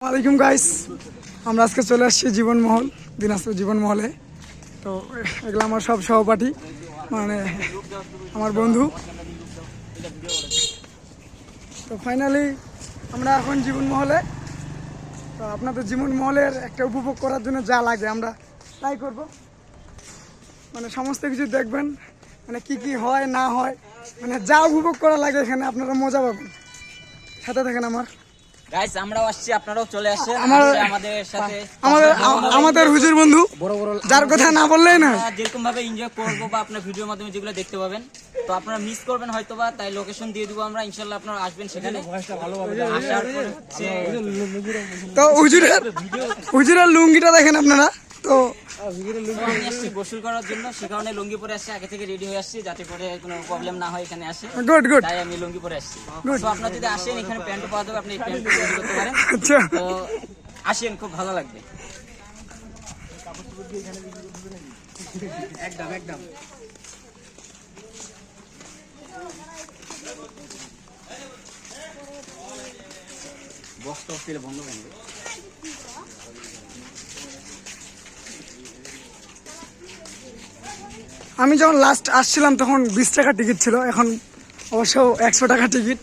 ওয়ালাইকুম গাইস, আমরা আজকে চলে আসছি জীবনমহল, দিনাজপুর জীবনমহলে। তো এগুলো আমার সব সহপাঠী, মানে আমার বন্ধু। তো ফাইনালি আমরা এখন জীবনমহলে। তো আপনাদের জীবনমহলের একটা উপভোগ করার জন্য যা লাগে আমরা তাই করব, মানে সমস্ত কিছু দেখবেন, মানে কি কি হয় না হয়, মানে যা উপভোগ করা লাগে এখানে আপনারা মজা পাবেন। সাথে থাকেন আমার গাইস, আমরাও আসছি, আপনারাও চলে আসেন আমাদের সাথে। আমাদের হুজুর বন্ধু, যার কথা না বললেই না। যেরকম ভাবে এনজয় করবো বা আপনার ভিডিওর মাধ্যমে যেগুলো দেখতে পাবেন, তো আপনারা মিস করবেন হয়তোবা, তাই লোকেশন দিয়ে দিব আমরা। ইনশাআল্লাহ আপনারা আসবেন সেখানে। তো হুজুরের লুঙ্গিটা দেখেন আপনারা। তো আমি আসছি গোসল করার জন্য, সে কারণে লুঙ্গি পরে আসছি, আগে থেকে রেডি হয়ে আসছি যাতে করে কোনো প্রবলেম না হয় এখানে আসে। গুড গুড, তাই আমি লুঙ্গি পরে আসছি। তো আপনারা যদি আসেন, এখানে প্যান্ট পাওয়া যাবে, আপনি এই প্যান্ট রেডি করতে পারেন। আচ্ছা, তো আসেন, খুব ভালো লাগবে। একদম একদম বক্স টপ ফিরে বন্ধ করবে। আমি যখন লাস্ট আসছিলাম তখন 20 টাকা টিকিট ছিল, এখন অবশ্য 100 টাকা টিকিট।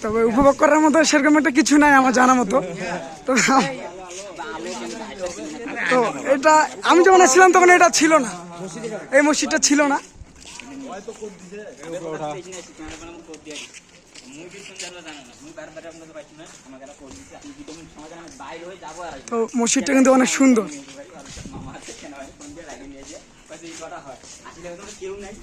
তবে উপভোগ করার মতো সেরকম একটা কিছু নাই আমার জানা মতো। তো তো এটা আমি যখন আসছিলাম তখন এটা ছিল না, এই মসজিদটা ছিল না। তো মসজিদটা কিন্তু অনেক সুন্দর। কেউ নাই